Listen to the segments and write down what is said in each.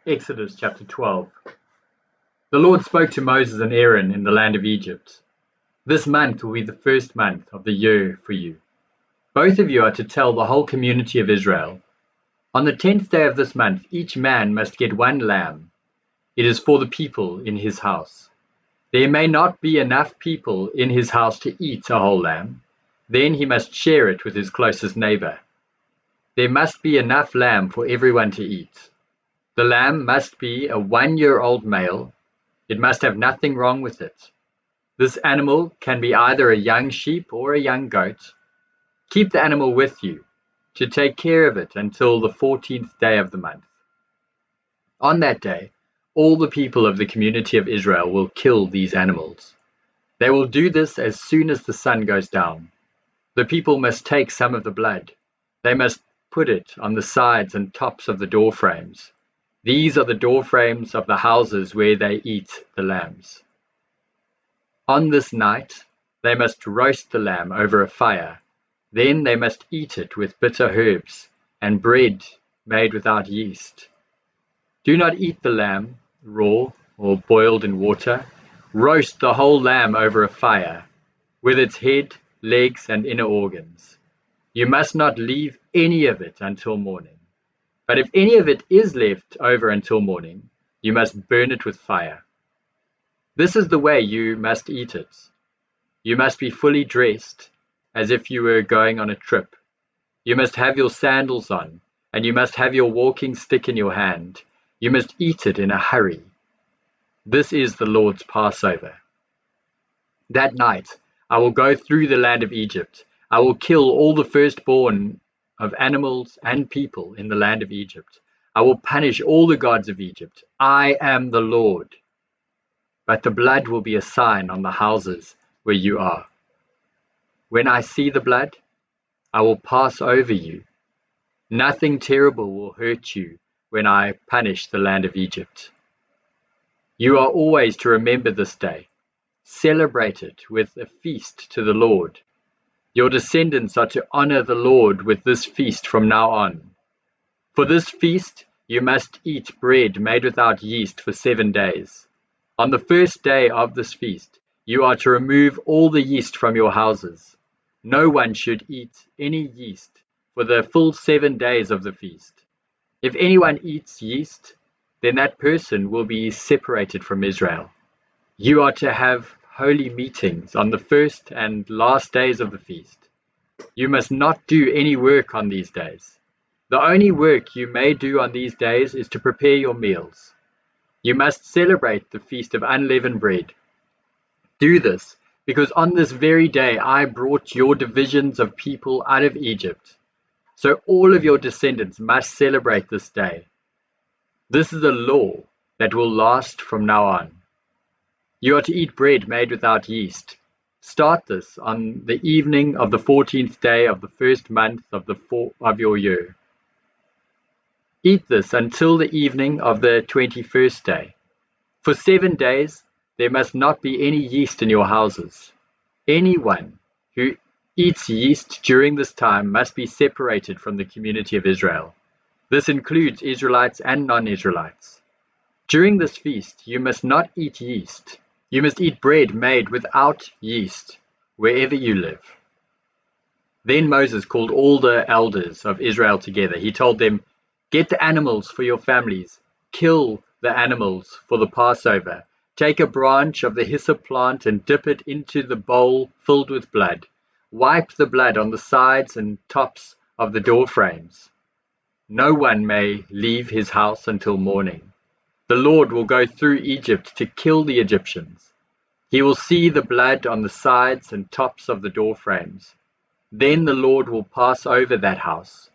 Exodus chapter 12. The Lord spoke to Moses and Aaron in the land of Egypt. This month will be the first month of the year for you. Both of you are to tell the whole community of Israel. On the 10th day of this month, each man must get one lamb. It is for the people in his house. There may not be enough people in his house to eat a whole lamb. Then he must share it with his closest neighbor. There must be enough lamb for everyone to eat. The lamb must be a 1-year-old male. It must have nothing wrong with it. This animal can be either a young sheep or a young goat. Keep the animal with you to take care of it until the 14th day of the month. On that day, all the people of the community of Israel will kill these animals. They will do this as soon as the sun goes down. The people must take some of the blood. They must put it on the sides and tops of the door frames. These are the door frames of the houses where they eat the lambs. On this night, they must roast the lamb over a fire. Then they must eat it with bitter herbs and bread made without yeast. Do not eat the lamb raw or boiled in water. Roast the whole lamb over a fire, with its head, legs, and inner organs. You must not leave any of it until morning. But if any of it is left over until morning, you must burn it with fire. This is the way you must eat it. You must be fully dressed, as if you were going on a trip. You must have your sandals on, and you must have your walking stick in your hand. You must eat it in a hurry. This is the Lord's Passover. That night I will go through the land of Egypt. I will kill all the firstborn of animals and people in the land of Egypt. I will punish all the gods of Egypt. I am the Lord. But the blood will be a sign on the houses where you are. When I see the blood, I will pass over you. Nothing terrible will hurt you when I punish the land of Egypt. You are always to remember this day. Celebrate it with a feast to the Lord. Your descendants are to honor the Lord with this feast from now on. For this feast you must eat bread made without yeast for 7 days. On the first day of this feast you are to remove all the yeast from your houses. No one should eat any yeast for the full 7 days of the feast. If anyone eats yeast, then that person will be separated from Israel. You are to have holy meetings on the first and last days of the feast. You must not do any work on these days. The only work you may do on these days is to prepare your meals. You must celebrate the feast of unleavened bread. Do this because on this very day I brought your divisions of people out of Egypt. So all of your descendants must celebrate this day. This is a law that will last from now on. You are to eat bread made without yeast. Start this on the evening of the 14th day of the first month of your year. Eat this until the evening of the 21st day. For 7 days there must not be any yeast in your houses. Anyone who eats yeast during this time must be separated from the community of Israel. This includes Israelites and non-Israelites. During this feast you must not eat yeast. You must eat bread made without yeast, wherever you live. Then Moses called all the elders of Israel together. He told them, "Get the animals for your families. Kill the animals for the Passover. Take a branch of the hyssop plant and dip it into the bowl filled with blood. Wipe the blood on the sides and tops of the door frames. No one may leave his house until morning. The Lord will go through Egypt to kill the Egyptians. He will see the blood on the sides and tops of the door frames. Then the Lord will pass over that house.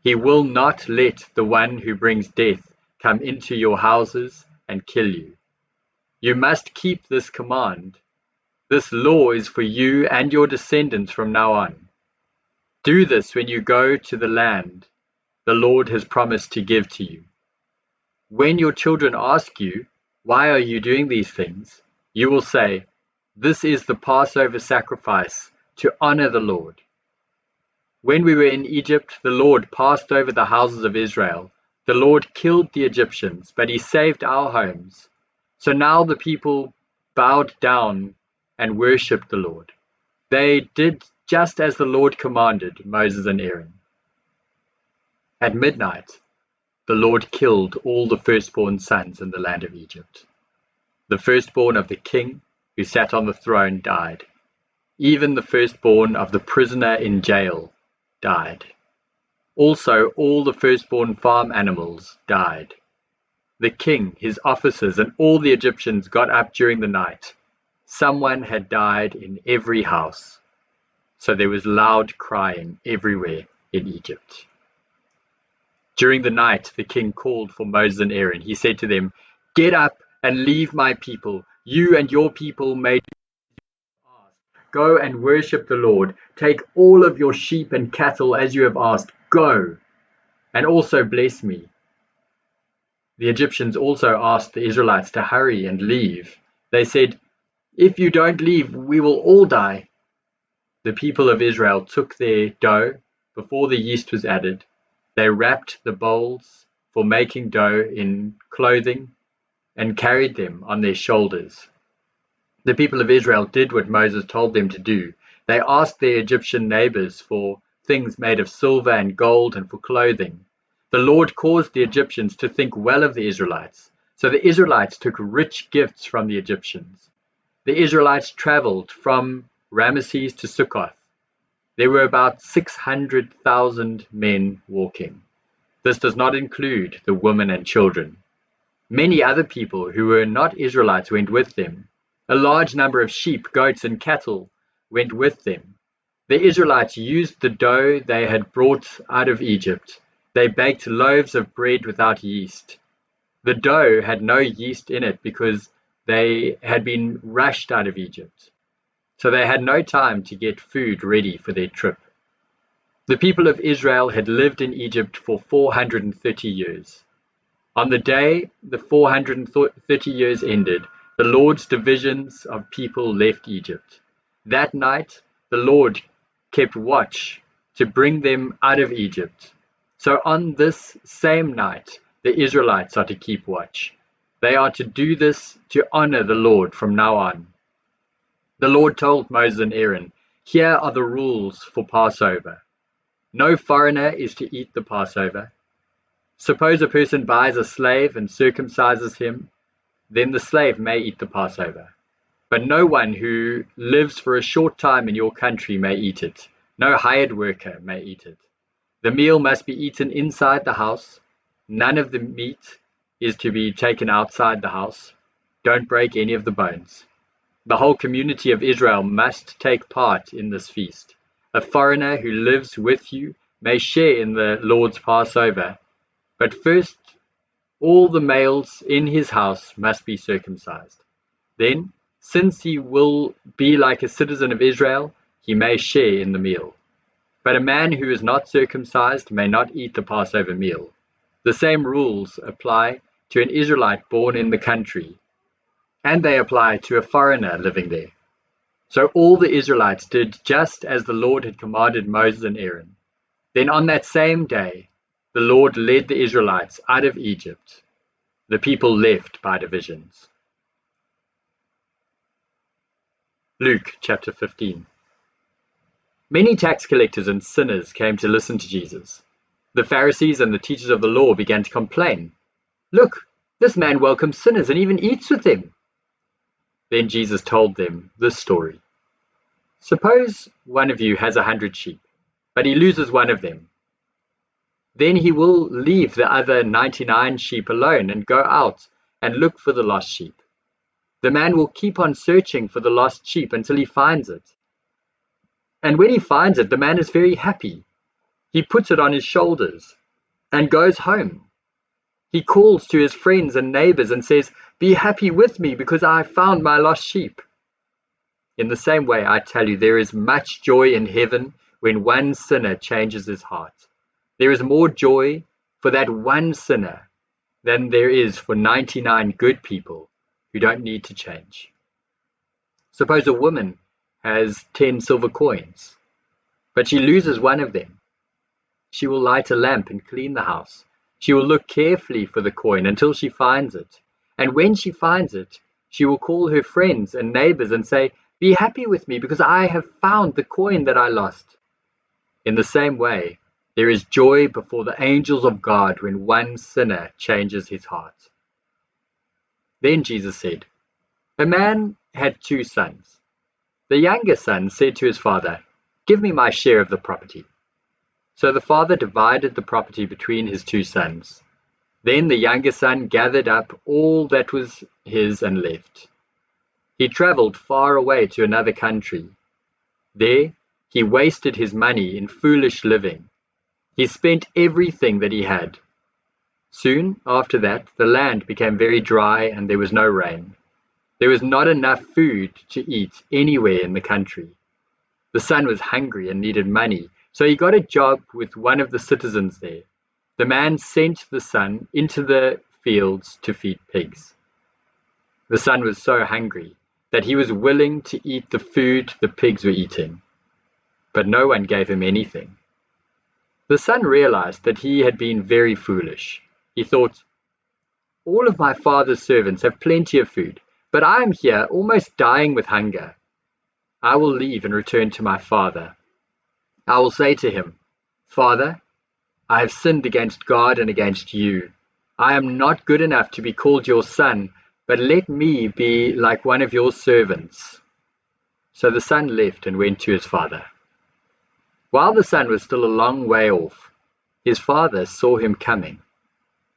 He will not let the one who brings death come into your houses and kill you. You must keep this command. This law is for you and your descendants from now on. Do this when you go to the land the Lord has promised to give to you. When your children ask you, 'Why are you doing these things?' you will say, 'This is the Passover sacrifice to honor the Lord.' When we were in Egypt, the Lord passed over the houses of Israel. The Lord killed the Egyptians, but he saved our homes. So now the people bowed down and worshipped the Lord. They did just as the Lord commanded Moses and Aaron. At midnight, the Lord killed all the firstborn sons in the land of Egypt. The firstborn of the king who sat on the throne died. Even the firstborn of the prisoner in jail died. Also, all the firstborn farm animals died. The king, his officers, and all the Egyptians got up during the night. Someone had died in every house. So there was loud crying everywhere in Egypt. During the night, the king called for Moses and Aaron. He said to them, "Get up and leave my people. You and your people may go and worship the Lord. Take all of your sheep and cattle as you have asked. Go, and also bless me." The Egyptians also asked the Israelites to hurry and leave. They said, "If you don't leave, we will all die." The people of Israel took their dough before the yeast was added. They wrapped the bowls for making dough in clothing and carried them on their shoulders. The people of Israel did what Moses told them to do. They asked their Egyptian neighbors for things made of silver and gold and for clothing. The Lord caused the Egyptians to think well of the Israelites, so the Israelites took rich gifts from the Egyptians. The Israelites traveled from Ramesses to Succoth. There were about 600,000 men walking. This does not include the women and children. Many other people who were not Israelites went with them. A large number of sheep, goats, and cattle went with them. The Israelites used the dough they had brought out of Egypt. They baked loaves of bread without yeast. The dough had no yeast in it because they had been rushed out of Egypt. So they had no time to get food ready for their trip. The people of Israel had lived in Egypt for 430 years. On the day the 430 years ended, the Lord's divisions of people left Egypt. That night, the Lord kept watch to bring them out of Egypt. So on this same night, the Israelites are to keep watch. They are to do this to honor the Lord from now on. The Lord told Moses and Aaron, "Here are the rules for Passover. No foreigner is to eat the Passover. Suppose a person buys a slave and circumcises him, then the slave may eat the Passover. But no one who lives for a short time in your country may eat it. No hired worker may eat it. The meal must be eaten inside the house. None of the meat is to be taken outside the house. Don't break any of the bones. The whole community of Israel must take part in this feast. A foreigner who lives with you may share in the Lord's Passover, but first all the males in his house must be circumcised. Then, since he will be like a citizen of Israel, he may share in the meal. But a man who is not circumcised may not eat the Passover meal. The same rules apply to an Israelite born in the country, and they apply to a foreigner living there." So all the Israelites did just as the Lord had commanded Moses and Aaron. Then on that same day, the Lord led the Israelites out of Egypt. The people left by divisions. Luke chapter 15. Many tax collectors and sinners came to listen to Jesus. The Pharisees and the teachers of the law began to complain. "Look, this man welcomes sinners and even eats with them." Then Jesus told them this story. Suppose one of you has 100 sheep, but he loses one of them. Then he will leave the other 99 sheep alone and go out and look for the lost sheep. The man will keep on searching for the lost sheep until he finds it. And when he finds it, the man is very happy. He puts it on his shoulders and goes home. He calls to his friends and neighbors and says, "Be happy with me because I found my lost sheep." In the same way, I tell you, there is much joy in heaven when one sinner changes his heart. There is more joy for that one sinner than there is for 99 good people who don't need to change. Suppose a woman has 10 silver coins, but she loses one of them. She will light a lamp and clean the house. She will look carefully for the coin until she finds it, and when she finds it, she will call her friends and neighbors and say, 'Be happy with me because I have found the coin that I lost.' In the same way, there is joy before the angels of God when one sinner changes his heart." Then Jesus said, "A man had 2 sons. The younger son said to his father, 'Give me my share of the property.' So the father divided the property between his 2 sons. Then the younger son gathered up all that was his and left. He traveled far away to another country. There he wasted his money in foolish living. He spent everything that he had. Soon after that, the land became very dry and there was no rain. There was not enough food to eat anywhere in the country. The son was hungry and needed money, so he got a job with one of the citizens there. The man sent the son into the fields to feed pigs. The son was so hungry that he was willing to eat the food the pigs were eating, but no one gave him anything. The son realized that he had been very foolish. He thought, "All of my father's servants have plenty of food, but I am here almost dying with hunger. I will leave and return to my father. I will say to him, 'Father, I have sinned against God and against you. I am not good enough to be called your son, but let me be like one of your servants.'" So the son left and went to his father. While the son was still a long way off, his father saw him coming.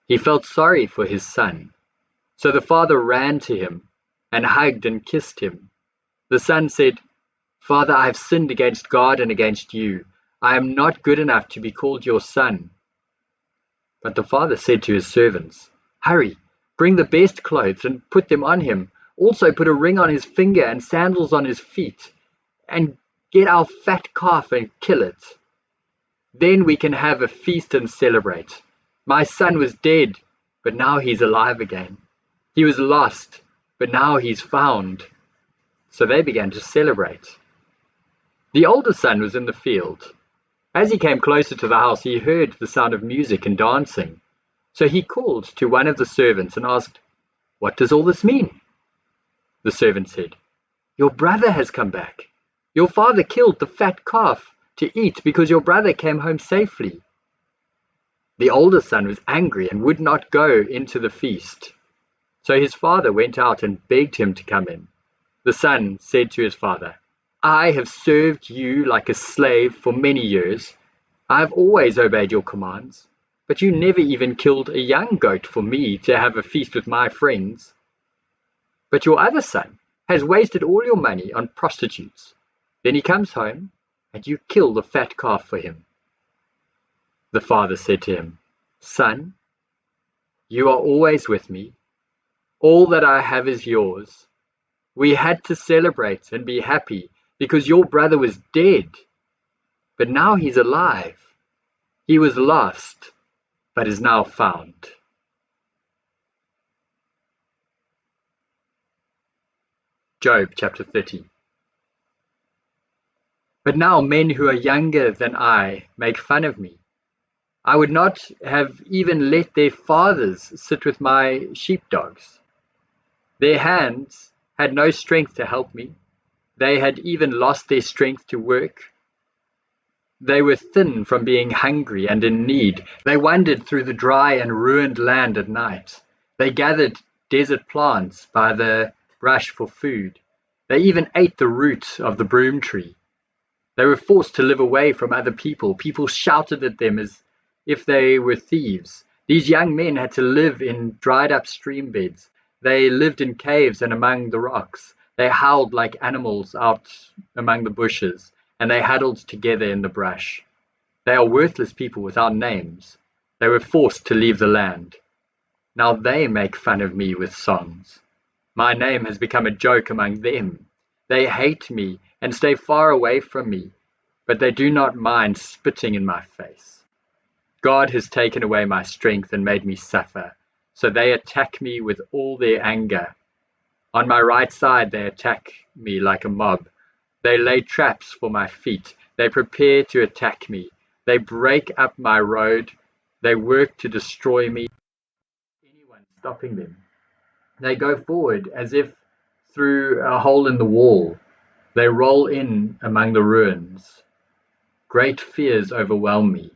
He felt sorry for his son. So the father ran to him and hugged and kissed him. The son said, "Father, I have sinned against God and against you. I am not good enough to be called your son." But the father said to his servants, "Hurry, bring the best clothes and put them on him. Also put a ring on his finger and sandals on his feet. And get our fat calf and kill it. Then we can have a feast and celebrate. My son was dead, but now he's alive again. He was lost, but now he's found." So they began to celebrate. The older son was in the field. As he came closer to the house, he heard the sound of music and dancing. So he called to one of the servants and asked, "What does all this mean?" The servant said, "Your brother has come back. Your father killed the fat calf to eat because your brother came home safely." The older son was angry and would not go into the feast. So his father went out and begged him to come in. The son said to his father, "I have served you like a slave for many years. I have always obeyed your commands, but you never even killed a young goat for me to have a feast with my friends. But your other son has wasted all your money on prostitutes. Then he comes home, and you kill the fat calf for him." The father said to him, "Son, you are always with me. All that I have is yours. We had to celebrate and be happy because your brother was dead, but now he's alive. He was lost, but is now found." Job chapter 30. But now men who are younger than I make fun of me. I would not have even let their fathers sit with my sheepdogs. Their hands had no strength to help me. They had even lost their strength to work. They were thin from being hungry and in need. They wandered through the dry and ruined land at night. They gathered desert plants by the brush for food. They even ate the root of the broom tree. They were forced to live away from other people. People shouted at them as if they were thieves. These young men had to live in dried up stream beds. They lived in caves and among the rocks. They howled like animals out among the bushes, and they huddled together in the brush. They are worthless people without names. They were forced to leave the land. Now they make fun of me with songs. My name has become a joke among them. They hate me and stay far away from me, but they do not mind spitting in my face. God has taken away my strength and made me suffer, so they attack me with all their anger. On my right side they attack me like a mob. They lay traps for my feet. They prepare to attack me. They break up my road They work to destroy me. Anyone stopping them. They go forward as if through a hole in the wall. They roll in among the ruins. Great fears overwhelm me.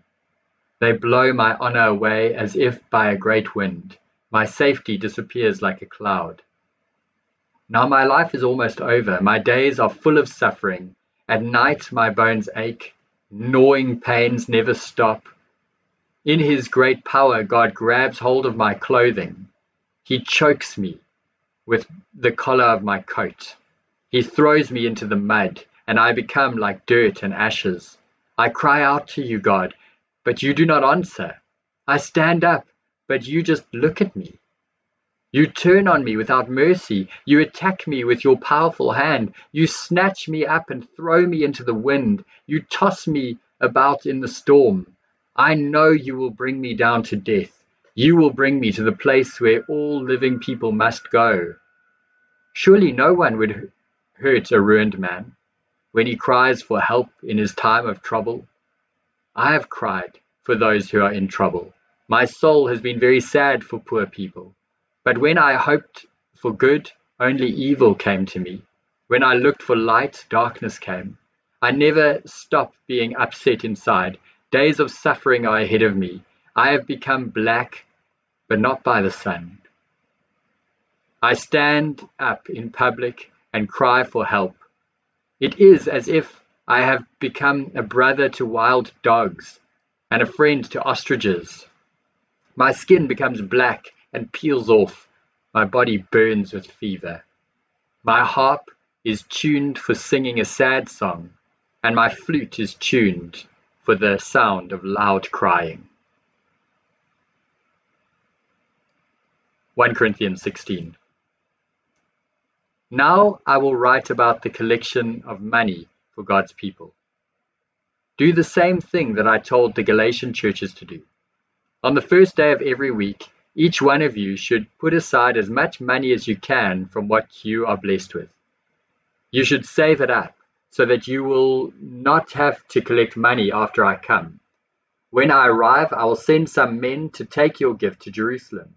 They blow my honor away as if by a great wind. My safety disappears like a cloud. Now my life is almost over. My days are full of suffering. At night my bones ache. Gnawing pains never stop. In his great power, God grabs hold of my clothing. He chokes me with the collar of my coat. He throws me into the mud, and I become like dirt and ashes. I cry out to you, God, but you do not answer. I stand up, but you just look at me. You turn on me without mercy. You attack me with your powerful hand. You snatch me up and throw me into the wind. You toss me about in the storm. I know you will bring me down to death. You will bring me to the place where all living people must go. Surely no one would hurt a ruined man when he cries for help in his time of trouble. I have cried for those who are in trouble. My soul has been very sad for poor people. But when I hoped for good, only evil came to me. When I looked for light, darkness came. I never stop being upset inside. Days of suffering are ahead of me. I have become black, but not by the sun. I stand up in public and cry for help. It is as if I have become a brother to wild dogs and a friend to ostriches. My skin becomes black and peels off. My body burns with fever. My harp is tuned for singing a sad song, and my flute is tuned for the sound of loud crying. 1 Corinthians 16. Now I will write about the collection of money for God's people. Do the same thing that I told the Galatian churches to do. On the first day of every week, each one of you should put aside as much money as you can from what you are blessed with. You should save it up so that you will not have to collect money after I come. When I arrive, I will send some men to take your gift to Jerusalem.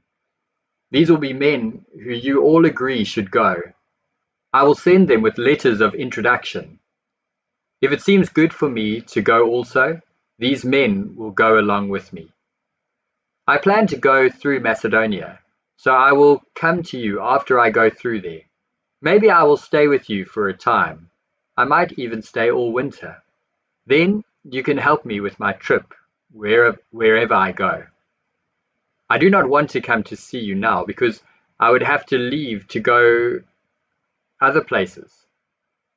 These will be men who you all agree should go. I will send them with letters of introduction. If it seems good for me to go also, these men will go along with me. I plan to go through Macedonia, so I will come to you after I go through there. Maybe I will stay with you for a time. I might even stay all winter. Then you can help me with my trip wherever I go. I do not want to come to see you now because I would have to leave to go other places.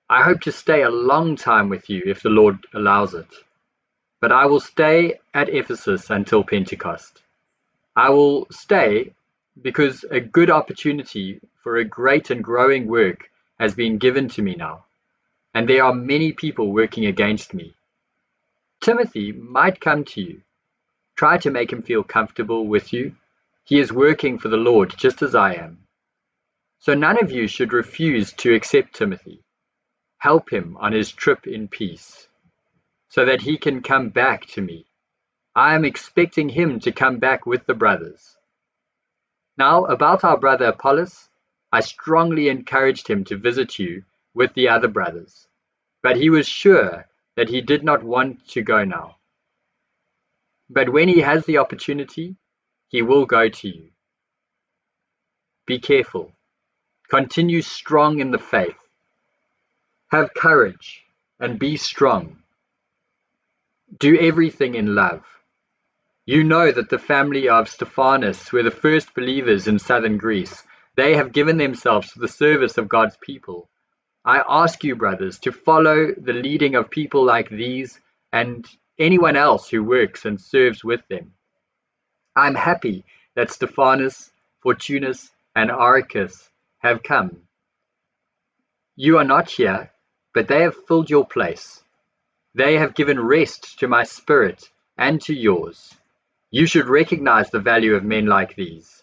I hope to stay a long time with you if the Lord allows it. But I will stay at Ephesus until Pentecost. I will stay because a good opportunity for a great and growing work has been given to me now, and there are many people working against me. Timothy might come to you. Try to make him feel comfortable with you. He is working for the Lord just as I am. So none of you should refuse to accept Timothy. Help him on his trip in peace, so that he can come back to me. I am expecting him to come back with the brothers. Now, about our brother Apollos, I strongly encouraged him to visit you with the other brothers, but he was sure that he did not want to go now. But when he has the opportunity, he will go to you. Be careful. Continue strong in the faith. Have courage and be strong. Do everything in love. You know that the family of Stephanus were the first believers in southern Greece. They have given themselves to the service of God's people. I ask you, brothers, to follow the leading of people like these and anyone else who works and serves with them. I'm happy that Stephanus, Fortunus, and Aristarchus have come. You are not here, but they have filled your place. They have given rest to my spirit and to yours. You should recognize the value of men like these.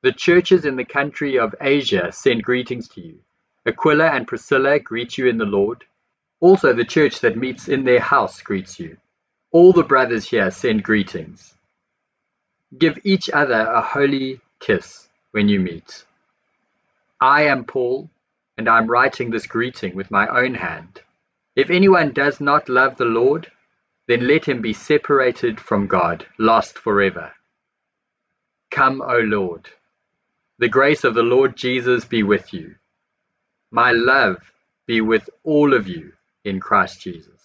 The churches in the country of Asia send greetings to you. Aquila and Priscilla greet you in the Lord. Also the church that meets in their house greets you. All the brothers here send greetings. Give each other a holy kiss when you meet. I am Paul, and I am writing this greeting with my own hand. If anyone does not love the Lord, then let him be separated from God, lost forever. Come, O Lord. The grace of the Lord Jesus be with you. My love be with all of you in Christ Jesus.